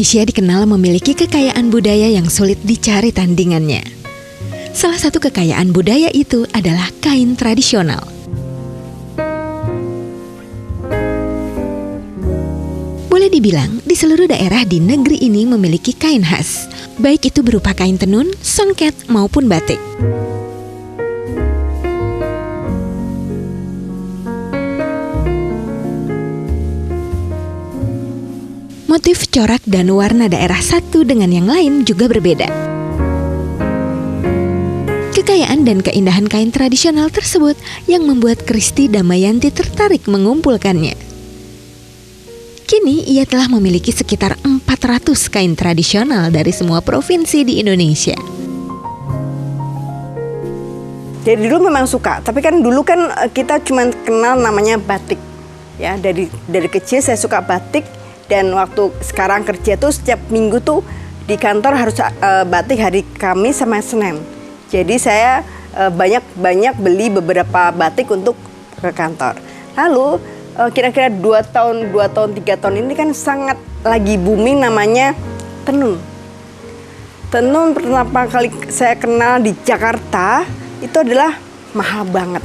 Indonesia dikenal memiliki kekayaan budaya yang sulit dicari tandingannya. Salah satu kekayaan budaya itu adalah kain tradisional. Boleh dibilang, di seluruh daerah di negeri ini memiliki kain khas, baik itu berupa kain tenun, songket, maupun batik. Motif, corak, dan warna daerah satu dengan yang lain juga berbeda. Kekayaan dan keindahan kain tradisional tersebut yang membuat Kristi Damayanti tertarik mengumpulkannya. Kini ia telah memiliki sekitar 400 kain tradisional dari semua provinsi di Indonesia. Dari dulu memang suka, tapi kan dulu kan kita cuma kenal namanya batik. Ya, dari kecil saya suka batik. Dan waktu sekarang kerja tuh setiap minggu tuh di kantor harus batik hari Kamis sama Senin. Jadi saya banyak beli beberapa batik untuk ke kantor. Lalu kira-kira 2 tahun, 3 tahun ini kan sangat lagi booming namanya tenun. Tenun pertama kali saya kenal di Jakarta itu adalah mahal banget.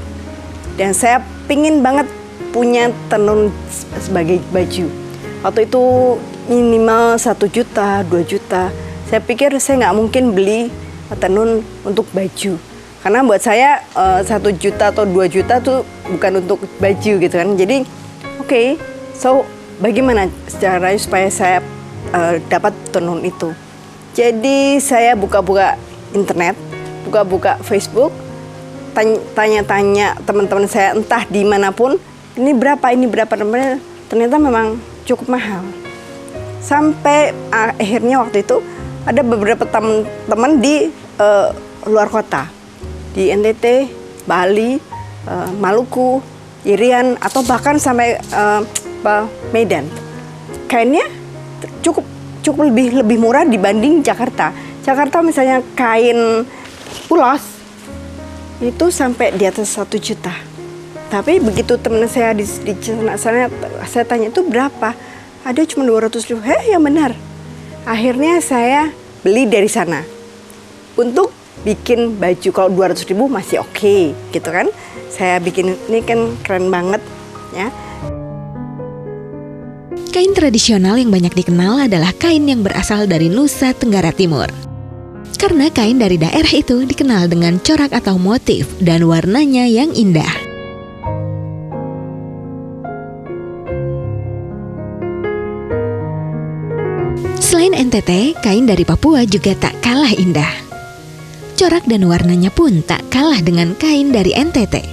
Dan saya pingin banget punya tenun sebagai baju. Waktu itu minimal 1 juta, 2 juta. Saya pikir saya nggak mungkin beli tenun untuk baju. Karena buat saya 1 juta atau 2 juta tuh bukan untuk baju gitu kan. Jadi oke, so bagaimana caranya supaya saya dapat tenun itu. Jadi saya buka-buka internet, buka-buka Facebook, tanya-tanya teman-teman saya entah dimanapun, ini berapa, ternyata memang cukup mahal. Sampai akhirnya waktu itu ada beberapa teman di luar kota, di NTT, Bali, Maluku, Irian, atau bahkan sampai Medan. Kainnya cukup lebih murah dibanding Jakarta. Jakarta misalnya kain ulos itu sampai di atas 1 juta. Tapi begitu teman saya di sana, saya tanya itu berapa? Ada cuma 200 ribu. Yang benar. Akhirnya saya beli dari sana untuk bikin baju. Kalau 200 ribu masih oke, gitu kan? Saya bikin ini kan keren banget, ya. Kain tradisional yang banyak dikenal adalah kain yang berasal dari Nusa Tenggara Timur. Karena kain dari daerah itu dikenal dengan corak atau motif dan warnanya yang indah. Selain NTT, kain dari Papua juga tak kalah indah. Corak dan warnanya pun tak kalah dengan kain dari NTT.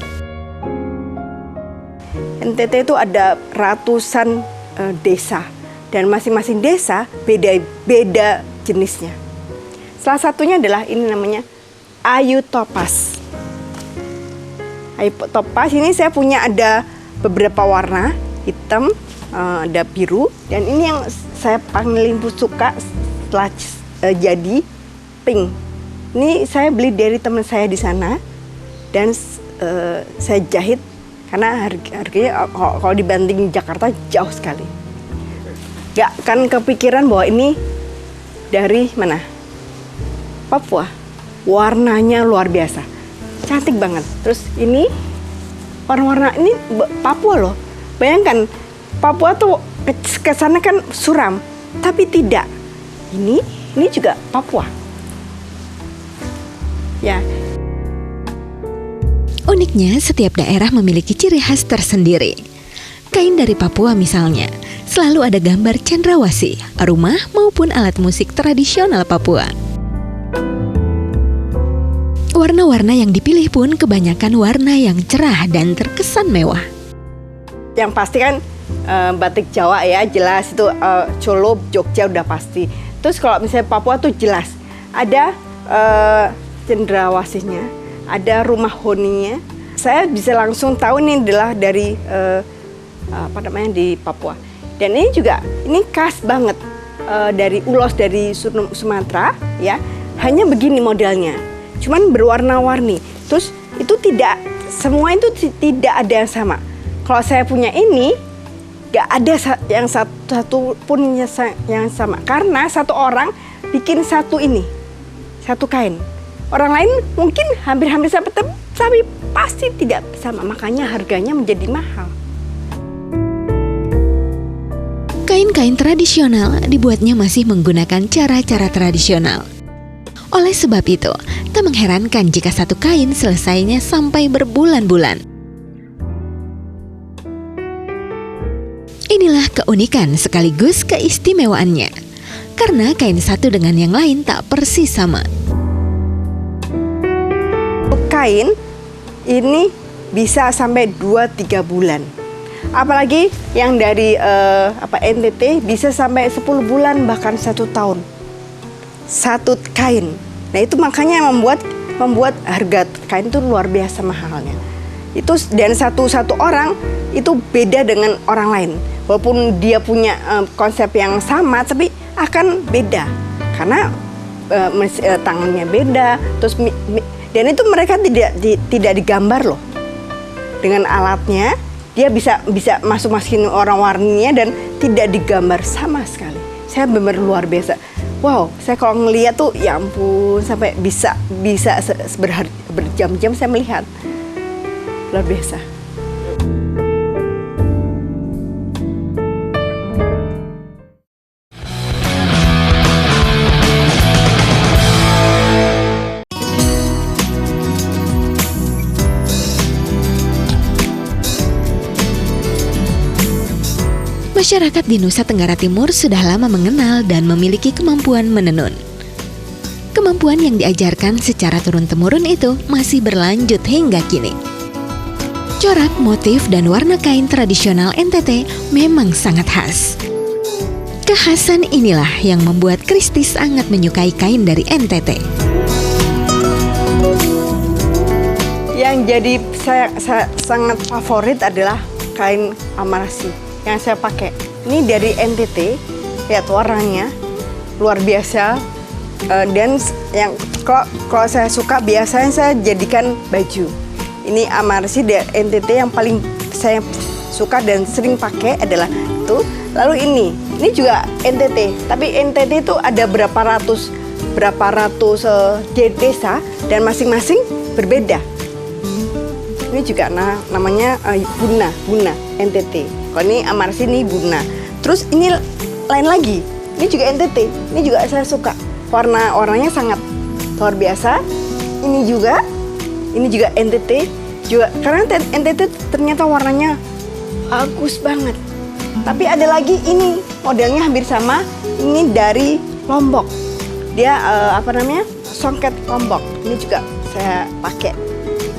NTT itu ada ratusan desa, dan masing-masing desa beda jenisnya. Salah satunya adalah ini namanya Ayu Topaz. Ayu Topaz ini saya punya ada beberapa warna, hitam, ada biru, dan ini yang saya paling suka setelah jadi pink. Ini saya beli dari teman saya di sana dan saya jahit karena harganya kalau dibanding Jakarta jauh sekali. Gak kan kepikiran bahwa ini dari mana? Papua. Warnanya luar biasa, cantik banget. Terus ini warna-warna ini Papua loh. Bayangkan Papua tuh kesannya kan suram, tapi tidak. Ini juga Papua. Ya. Uniknya, setiap daerah memiliki ciri khas tersendiri. Kain dari Papua misalnya, selalu ada gambar cendrawasih, rumah maupun alat musik tradisional Papua. Warna-warna yang dipilih pun kebanyakan warna yang cerah dan terkesan mewah. Yang pasti kan batik Jawa ya, jelas itu Solo, Jogja udah pasti. Terus kalau misalnya Papua tuh jelas ada cendrawasihnya, ada rumah honinya. Saya bisa langsung tahu ini adalah dari di Papua. Dan ini juga ini khas banget dari ulos dari Sumatera ya. Hanya begini modelnya, cuman berwarna-warni. Terus itu semua itu tidak ada yang sama. Kalau saya punya ini, Gak ada yang satu pun yang sama. Karena satu orang bikin satu kain. Orang lain mungkin hampir-hampir sama, tapi pasti tidak sama. Makanya harganya menjadi mahal. Kain-kain tradisional dibuatnya masih menggunakan cara-cara tradisional. Oleh sebab itu, tak mengherankan jika satu kain selesainya sampai berbulan-bulan. Inilah keunikan sekaligus keistimewaannya, karena kain satu dengan yang lain tak persis sama. Kain ini bisa sampai 2-3 bulan. Apalagi yang dari NTT bisa sampai 10 bulan bahkan 1 tahun. Satu kain. Nah itu makanya membuat harga kain itu luar biasa mahalnya. Itu dan satu orang itu beda dengan orang lain. Walaupun dia punya konsep yang sama, tapi akan beda karena tangannya beda. Terus dan itu mereka tidak digambar loh. Dengan alatnya dia bisa masukin warna-warninya dan tidak digambar sama sekali. Saya benar luar biasa. Wow, saya kalau ngeliat tuh ya ampun sampai bisa berjam-jam saya melihat. Luar biasa. Masyarakat di Nusa Tenggara Timur sudah lama mengenal dan memiliki kemampuan menenun. Kemampuan yang diajarkan secara turun-temurun itu masih berlanjut hingga kini. Corak, motif, dan warna kain tradisional NTT memang sangat khas. Kekhasan inilah yang membuat Kristi sangat menyukai kain dari NTT. Yang jadi saya sangat favorit adalah kain amarasi yang saya pakai. Ini dari NTT, lihat warnanya luar biasa. Dan yang kalau saya suka biasanya saya jadikan baju. Ini amarasi dari NTT yang paling saya suka dan sering pakai adalah itu. Lalu ini juga NTT, tapi NTT itu ada berapa ratus desa dan masing-masing berbeda. Ini juga namanya Buna NTT. Kalau ini amarasi, ini Buna. Terus ini lain lagi. Ini juga NTT. Ini juga saya suka. Warnanya sangat luar biasa. Ini juga NTT juga. Karena NTT ternyata warnanya bagus banget. Tapi ada lagi ini modelnya hampir sama. Ini dari Lombok. Dia songket Lombok. Ini juga saya pakai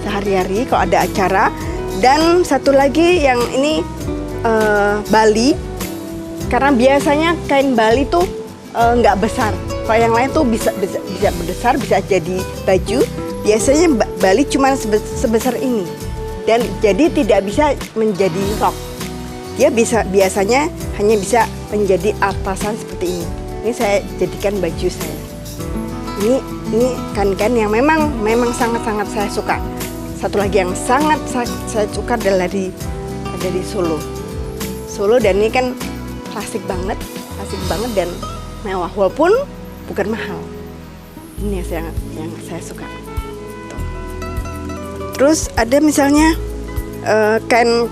sehari-hari kalau ada acara. Dan satu lagi yang ini Bali, karena biasanya kain Bali tuh nggak besar. Kalau yang lain tuh bisa besar, bisa jadi baju. Biasanya Bali cuma sebesar ini, dan jadi tidak bisa menjadi rok. Dia biasanya hanya bisa menjadi atasan seperti ini. Ini saya jadikan baju saya. Ini kain-kain yang memang sangat-sangat saya suka. Satu lagi yang sangat saya suka adalah dari Solo, dan ini kan klasik banget dan mewah walaupun bukan mahal. Ini yang saya suka. Tuh. Terus ada misalnya kain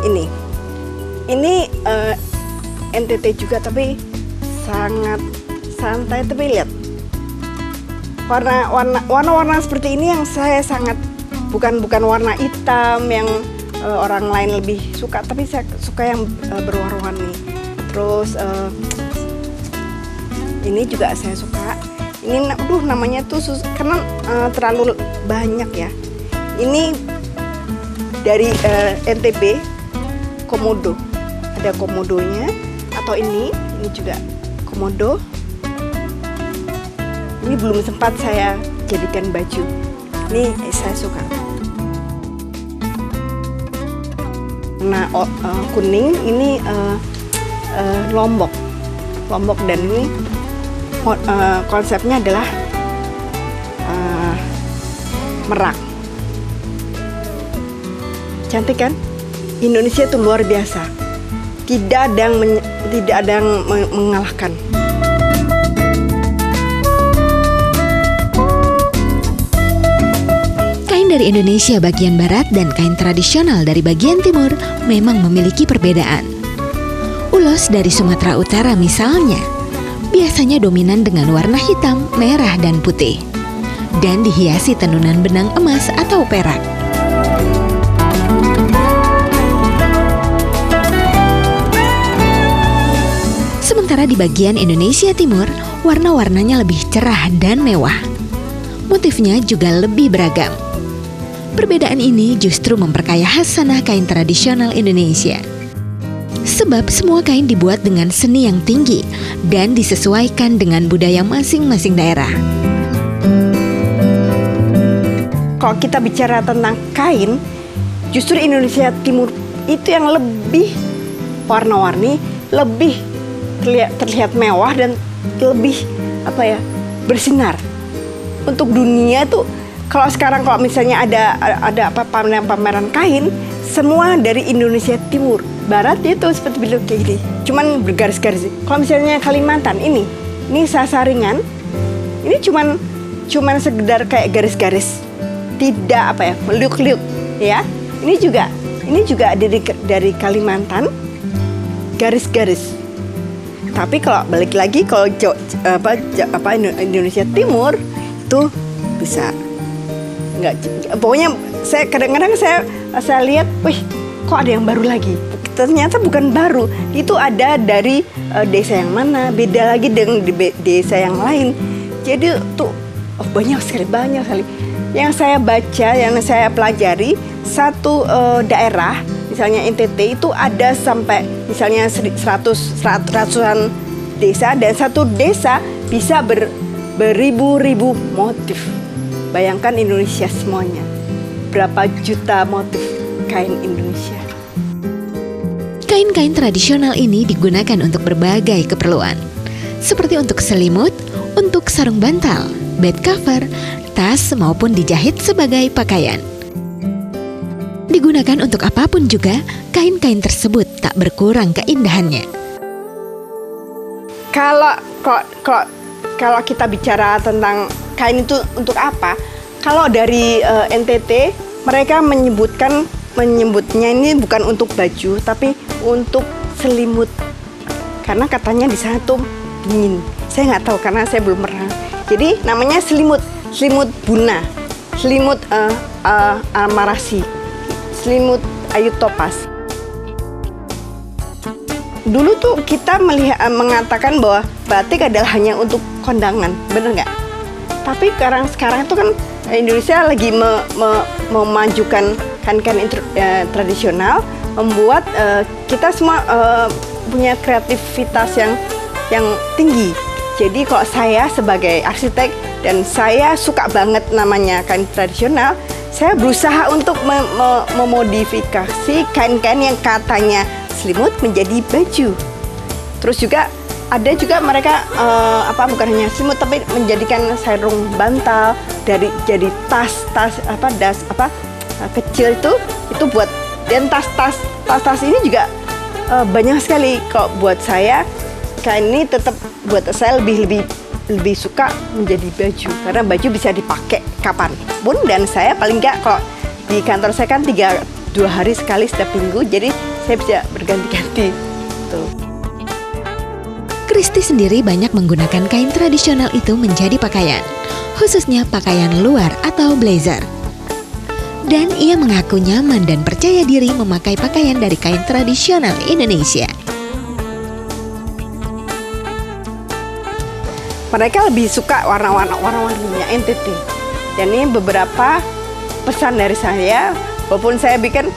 ini NTT juga tapi sangat santai, tapi lihat warna-warna seperti ini yang saya sangat bukan warna hitam yang orang lain lebih suka, tapi saya suka yang berwarna-warni. Terus ini juga saya suka. Ini namanya tuh karena terlalu banyak ya. Ini dari NTB komodo. Ada komodonya atau ini juga komodo. Ini belum sempat saya jadikan baju. Ini saya suka. Nah, kuning ini Lombok, dan ini konsepnya adalah Merak. Cantik kan? Indonesia itu luar biasa. tidak ada yang mengalahkan. Kain dari Indonesia bagian barat dan kain tradisional dari bagian timur memang memiliki perbedaan. Ulos dari Sumatera Utara misalnya, biasanya dominan dengan warna hitam, merah, dan putih, dan dihiasi tenunan benang emas atau perak. Sementara di bagian Indonesia Timur, warna-warnanya lebih cerah dan mewah. Motifnya juga lebih beragam. Perbedaan ini justru memperkaya khasanah kain tradisional Indonesia. Sebab semua kain dibuat dengan seni yang tinggi dan disesuaikan dengan budaya masing-masing daerah. Kalau kita bicara tentang kain, justru Indonesia Timur itu yang lebih warna-warni, lebih terlihat mewah dan lebih bersinar. Untuk dunia tuh kalau misalnya ada pameran kain, semua dari Indonesia Timur. Barat itu seperti bilang kayak gini, cuman bergaris-garis. Kalau misalnya Kalimantan ini sasaringan, ini cuman sekedar kayak garis-garis, tidak meliuk-liuk ya. Ini juga dari Kalimantan, garis-garis. Tapi kalau balik lagi kalau Indonesia Timur itu bisa nggak, pokoknya saya kadang-kadang saya lihat, wih kok ada yang baru lagi. Ternyata bukan baru, itu ada dari desa yang mana, beda lagi dengan desa yang lain. Jadi tuh banyak sekali. Yang saya baca, yang saya pelajari, satu daerah, misalnya NTT itu ada sampai misalnya ratusan desa, dan satu desa bisa beribu-ribu motif. Bayangkan Indonesia semuanya, berapa juta motif kain Indonesia. Kain-kain tradisional ini digunakan untuk berbagai keperluan, seperti untuk selimut, untuk sarung bantal, bed cover, tas, maupun dijahit sebagai pakaian. Digunakan untuk apapun juga, kain-kain tersebut tak berkurang keindahannya. Kalau kita bicara tentang kain itu untuk apa? Kalau dari NTT, mereka menyebutnya ini bukan untuk baju, tapi untuk selimut. Karena katanya di sana tuh dingin. Saya nggak tahu karena saya belum pernah. Jadi namanya selimut Buna, selimut Amarasi, selimut Ayu Topas. Dulu tuh kita mengatakan bahwa batik adalah hanya untuk kondangan, bener nggak? Tapi sekarang itu kan Indonesia lagi memajukan kain-kain tradisional, membuat kita semua punya kreativitas yang tinggi. Jadi kalau saya sebagai arsitek dan saya suka banget namanya kain tradisional, saya berusaha untuk memodifikasi kain-kain yang katanya selimut menjadi baju. Terus juga ada juga mereka bukan hanya selimut tapi menjadikan sarung bantal jadi tas kecil itu buat, dan tas ini juga banyak sekali. Kalau buat saya kain ini tetap buat saya lebih suka menjadi baju, karena baju bisa dipakai kapanpun, dan saya paling nggak, kalau di kantor saya kan 2 hari sekali setiap minggu, jadi saya bisa berganti-ganti tuh. Kristi sendiri banyak menggunakan kain tradisional itu menjadi pakaian, khususnya pakaian luar atau blazer. Dan ia mengaku nyaman dan percaya diri memakai pakaian dari kain tradisional Indonesia. Mereka lebih suka warna-warninya NTT. Dan ini beberapa pesan dari saya, walaupun saya bikin,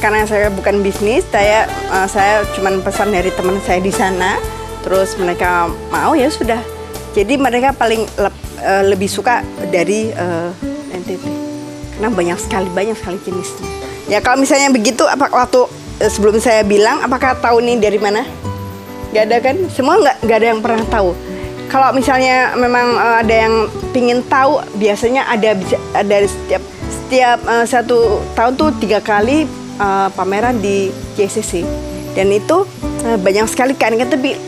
karena saya bukan bisnis, saya cuma pesan dari teman saya di sana. Terus mereka mau, ya sudah. Jadi mereka paling lebih suka dari NTT, karena banyak sekali jenisnya. Ya kalau misalnya begitu, waktu sebelum saya bilang, apakah tahu nih dari mana? Gak ada kan? Semua nggak ada yang pernah tahu. Kalau misalnya memang ada yang pingin tahu, biasanya ada setiap 1 tahun tuh 3 kali pameran di JCC. Dan itu banyak sekali kain-kain, tapi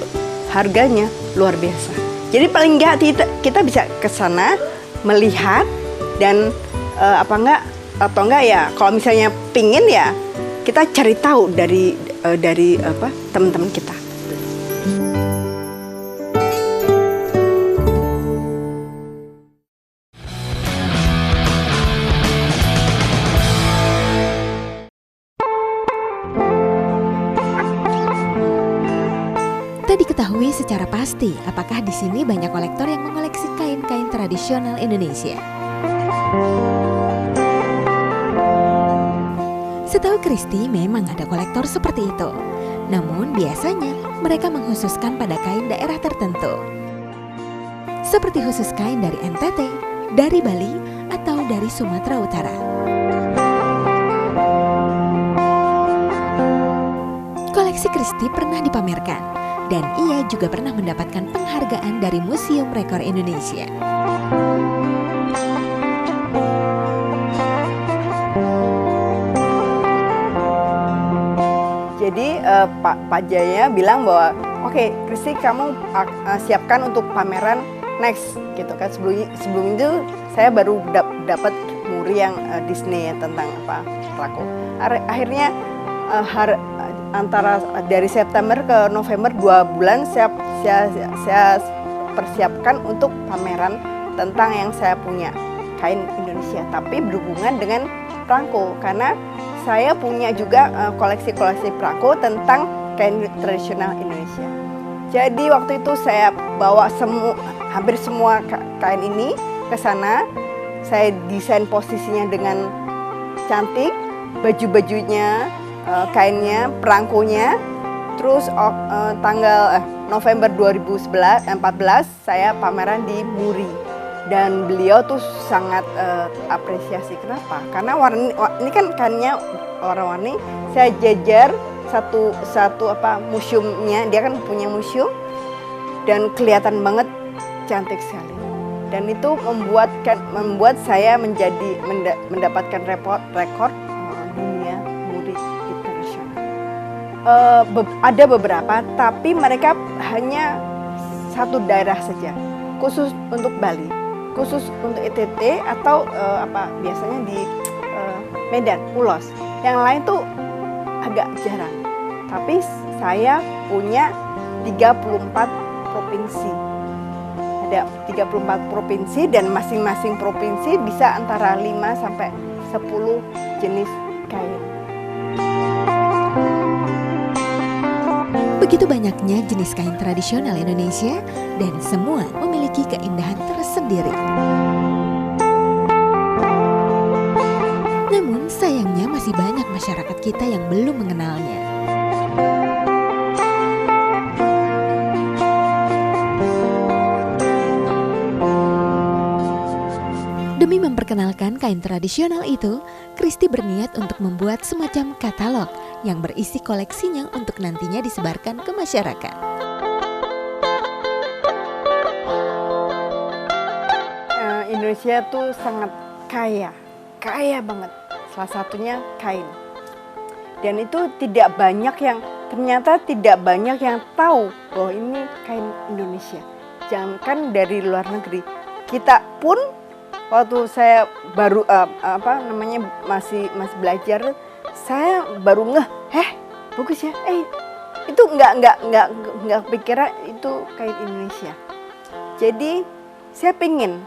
harganya luar biasa. Jadi paling nggak kita bisa ke sana melihat dan atau enggak ya kalau misalnya pingin ya kita cari tahu dari teman-teman kita. Tak diketahui secara pasti apakah di sini banyak kolektor yang mengoleksi kain-kain tradisional Indonesia. Setahu Kristi memang ada kolektor seperti itu. Namun biasanya mereka mengkhususkan pada kain daerah tertentu. Seperti khusus kain dari NTT, dari Bali, atau dari Sumatera Utara. Koleksi Kristi pernah dipamerkan dan ia juga pernah mendapatkan penghargaan dari Museum Rekor Indonesia. Jadi Pak Jaya bilang bahwa oke, Kristi kamu siapkan untuk pameran next gitu kan. Sebelum itu saya baru dapat muri yang Disney ya, tentang Rako. Akhirnya antara dari September ke November 2 bulan saya persiapkan untuk pameran tentang yang saya punya kain Indonesia, tapi berhubungan dengan perangko karena saya punya juga koleksi-koleksi perangko tentang kain tradisional Indonesia. Jadi waktu itu saya bawa hampir semua kain ini ke sana. Saya desain posisinya dengan cantik, baju-bajunya, kainnya, perangkonya. Terus tanggal November 2014 saya pameran di Muri. Dan beliau tuh sangat apresiasi. Kenapa? Karena ini kan kainnya warna-warni. Saya jajar satu museumnya, dia kan punya museum dan kelihatan banget cantik sekali. Dan itu membuat saya mendapatkan rekor dunia muri internasional. Ada beberapa, tapi mereka hanya satu daerah saja, khusus untuk Bali. Khusus untuk NTT atau biasanya di Medan, Ulos. Yang lain tuh agak jarang. Tapi saya punya 34 provinsi. Ada 34 provinsi dan masing-masing provinsi bisa antara 5 sampai 10 jenis kain. Begitu banyaknya jenis kain tradisional Indonesia dan semua memiliki keindahan tersendiri. Namun sayangnya masih banyak masyarakat kita yang belum mengenalnya. Demi memperkenalkan kain tradisional itu, Kristi berniat untuk membuat semacam katalog yang berisi koleksinya untuk nantinya disebarkan ke masyarakat. Indonesia tuh sangat kaya banget. Salah satunya kain. Dan itu ternyata tidak banyak yang tahu bahwa ini kain Indonesia. Jangankan dari luar negeri, kita pun waktu saya baru masih belajar, saya baru bagus ya, itu nggak pikiran itu kain Indonesia. Jadi saya pengen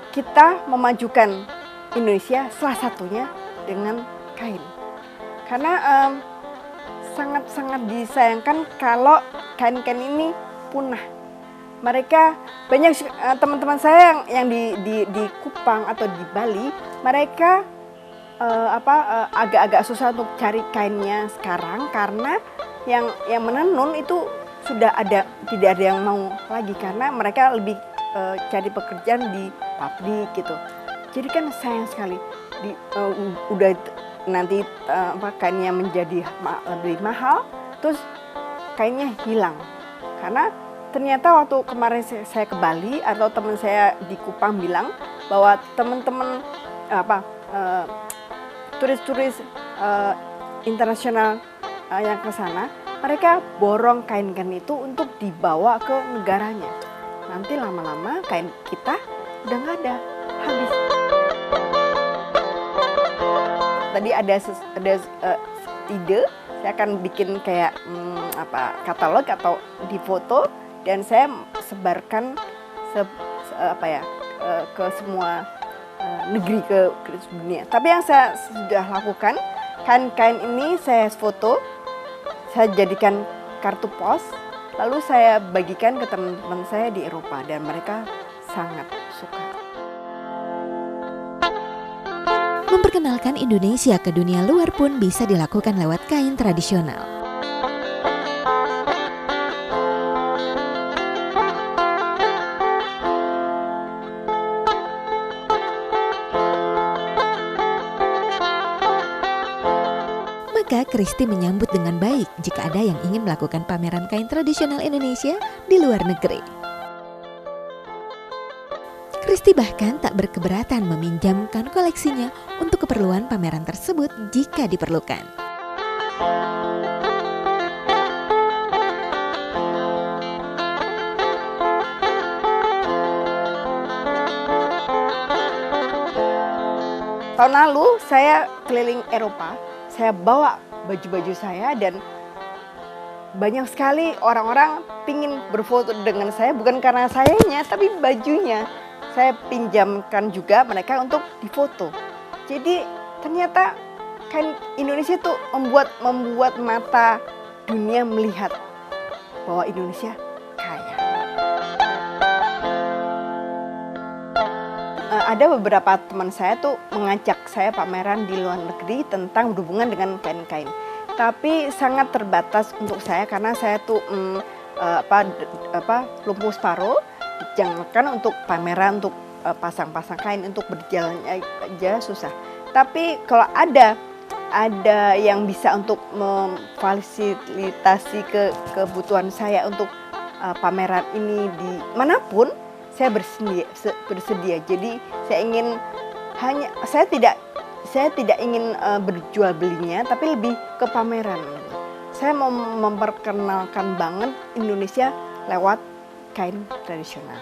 kita memajukan Indonesia, salah satunya dengan kain. Karena sangat-sangat disayangkan kalau kain-kain ini punah. Mereka banyak teman-teman saya yang di Kupang atau di Bali, mereka agak-agak susah untuk cari kainnya sekarang karena yang menenun itu tidak ada yang mau lagi karena mereka lebih cari pekerjaan di pabrik gitu. Jadi kan sayang sekali udah nanti kainnya menjadi lebih mahal, terus kainnya hilang karena ternyata waktu kemarin saya ke Bali atau teman saya di Kupang bilang bahwa teman-teman turis-turis internasional yang ke sana, mereka borong kain-kain itu untuk dibawa ke negaranya. Nanti lama-lama kain kita udah nggak ada, habis. Tadi ada ide, saya akan bikin kayak katalog atau di foto dan saya sebarkan ke semua negeri ke dunia. Tapi yang saya sudah lakukan, kain-kain ini saya foto, saya jadikan kartu pos, lalu saya bagikan ke teman-teman saya di Eropa dan mereka sangat suka. Memperkenalkan Indonesia ke dunia luar pun bisa dilakukan lewat kain tradisional. Maka Christy menyambut dengan baik jika ada yang ingin melakukan pameran kain tradisional Indonesia di luar negeri. Christy bahkan tak berkeberatan meminjamkan koleksinya untuk keperluan pameran tersebut jika diperlukan. Tahun lalu saya keliling Eropa, saya bawa baju-baju saya dan banyak sekali orang-orang pingin berfoto dengan saya, bukan karena sayanya tapi bajunya. Saya pinjamkan juga mereka untuk difoto. Jadi ternyata kain Indonesia itu membuat mata dunia melihat bahwa Indonesia kaya. Ada beberapa teman saya tuh mengajak saya pameran di luar negeri tentang berhubungan dengan kain-kain. Tapi sangat terbatas untuk saya karena saya tuh lumpuh separuh. Jangankan untuk pameran, untuk pasang-pasang kain, untuk berjalan aja susah. Tapi kalau ada yang bisa untuk memfasilitasi kebutuhan saya untuk pameran ini di manapun, saya bersedia. Jadi saya tidak ingin berjual belinya, tapi lebih ke pameran. Saya mau memperkenalkan banget Indonesia lewat kain tradisional.